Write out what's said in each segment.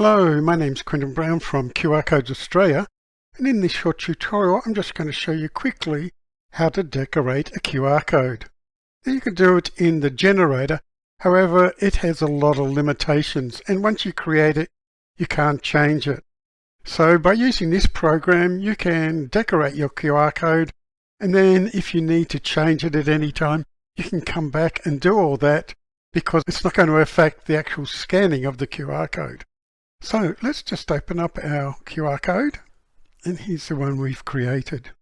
Hello, my name's Quentin Brown from QR Codes Australia, and in this short tutorial I'm just going to show you quickly how to decorate a QR code. Now you can do it in the generator, however it has a lot of limitations, and once you create it you can't change it. So by using this program you can decorate your QR code, and then if you need to change it at any time you can come back and do all that, because it's not going to affect the actual scanning of the QR code. So let's just open up our QR code, and here's the one we've created.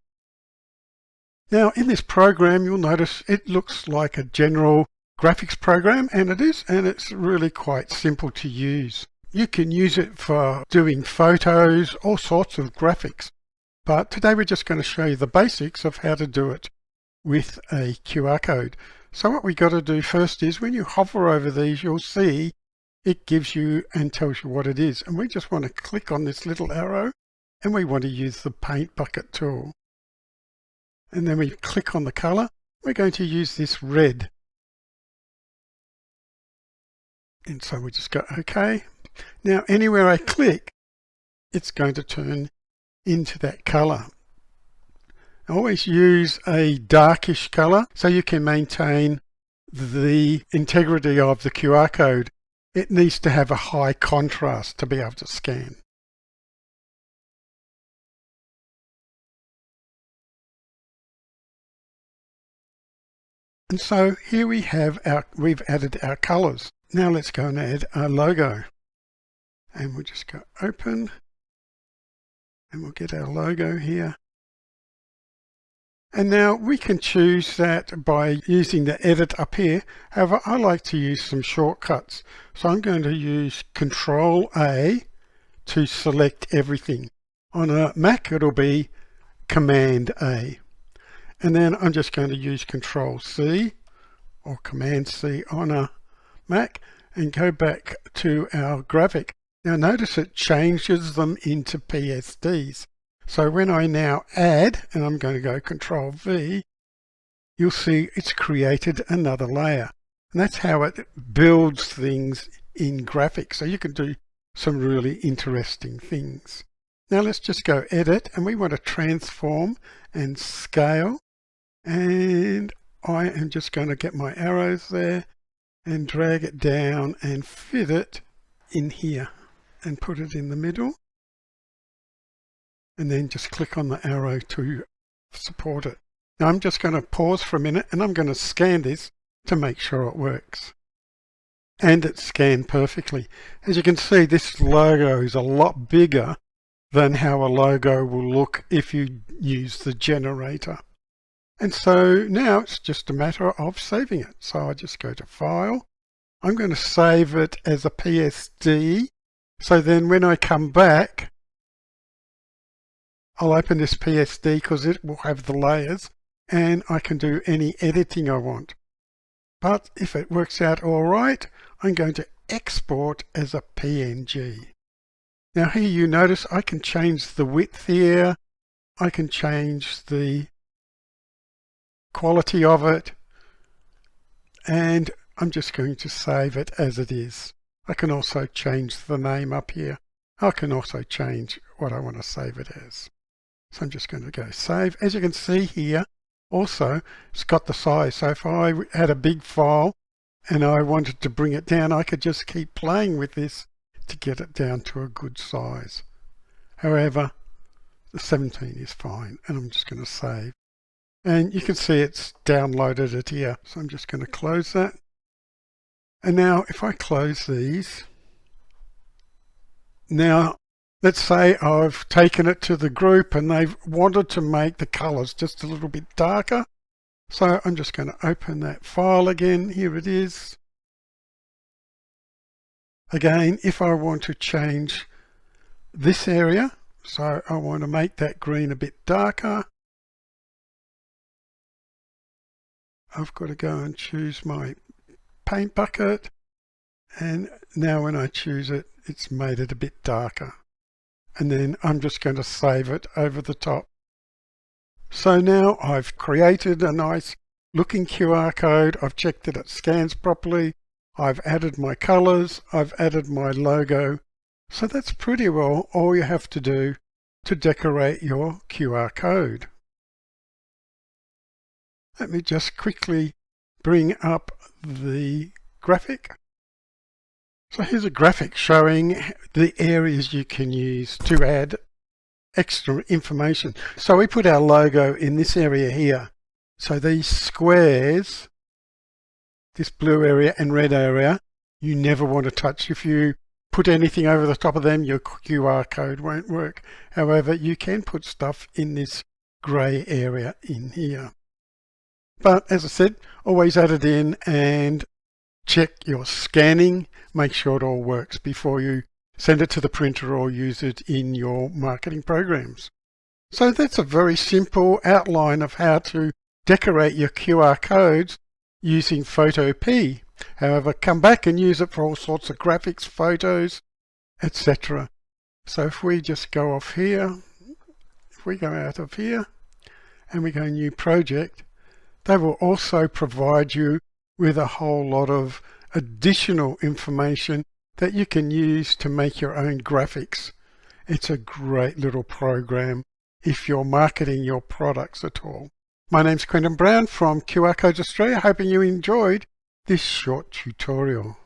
Now in this program you'll notice it looks like a general graphics program, and it is, and it's really quite simple to use. You can use it for doing photos, all sorts of graphics, but today we're just going to show you the basics of how to do it with a QR code. So what we got to do first is, when you hover over these you'll see it gives you and tells you what it is, and we just want to click on this little arrow and we want to use the paint bucket tool, and then we click on the color. We're going to use this red, and so we just go OK. Now anywhere I click it's going to turn into that color. Always use a darkish color so you can maintain the integrity of the QR code. It needs to have a high contrast to be able to scan. And so here we've added our colors. Now let's go and add our logo. And we'll just go open, and we'll get our logo here. And now we can choose that by using the edit up here. However, I like to use some shortcuts. So I'm going to use Control A to select everything. On a Mac it'll be Command A. And then I'm just going to use Control C or Command C on a Mac and go back to our graphic. Now notice it changes them into PSDs. So when I now add, and I'm going to go Control V, you'll see it's created another layer. And that's how it builds things in graphics. So you can do some really interesting things. Now let's just go Edit, and we want to transform and scale. And I am just going to get my arrows there and drag it down and fit it in here and put it in the middle. And then just click on the arrow to support it. Now I'm just going to pause for a minute and I'm going to scan this to make sure it works. And it's scanned perfectly. As you can see, this logo is a lot bigger than how a logo will look if you use the generator. And so now it's just a matter of saving it. So I just go to File. I'm going to save it as a PSD. So then when I come back, I'll open this PSD because it will have the layers and I can do any editing I want. But if it works out all right, I'm going to export as a PNG. Now here you notice I can change the width here. I can change the quality of it, and I'm just going to save it as it is. I can also change the name up here. I can also change what I want to save it as. So I'm just going to go Save. As you can see here, also it's got the size. So if I had a big file and I wanted to bring it down, I could just keep playing with this to get it down to a good size. However, the 17 is fine, and I'm just going to save. And you can see it's downloaded it here. So I'm just going to close that. And now if I close these, now let's say I've taken it to the group and they've wanted to make the colors just a little bit darker. So I'm just going to open that file again. Here it is. Again, if I want to change this area, so I want to make that green a bit darker, I've got to go and choose my paint bucket. And now when I choose it, it's made it a bit darker. And then I'm just going to save it over the top. So now I've created a nice looking QR code. I've checked that it scans properly. I've added my colors. I've added my logo. So that's pretty well all you have to do to decorate your QR code. Let me just quickly bring up the graphic. So here's a graphic showing the areas you can use to add extra information. So we put our logo in this area here. So these squares, this blue area and red area, you never want to touch. If you put anything over the top of them, your QR code won't work. However, you can put stuff in this grey area in here. But as I said, always add it in and check your scanning. Make sure it all works before you send it to the printer or use it in your marketing programs. So that's a very simple outline of how to decorate your QR codes using Photopea. However, come back and use it for all sorts of graphics, photos, etc. So if we just go off here, if we go out of here and we go new project, they will also provide you with a whole lot of additional information that you can use to make your own graphics. It's a great little program if you're marketing your products at all. My name's Quentin Brown from QR Codes Australia, hoping you enjoyed this short tutorial.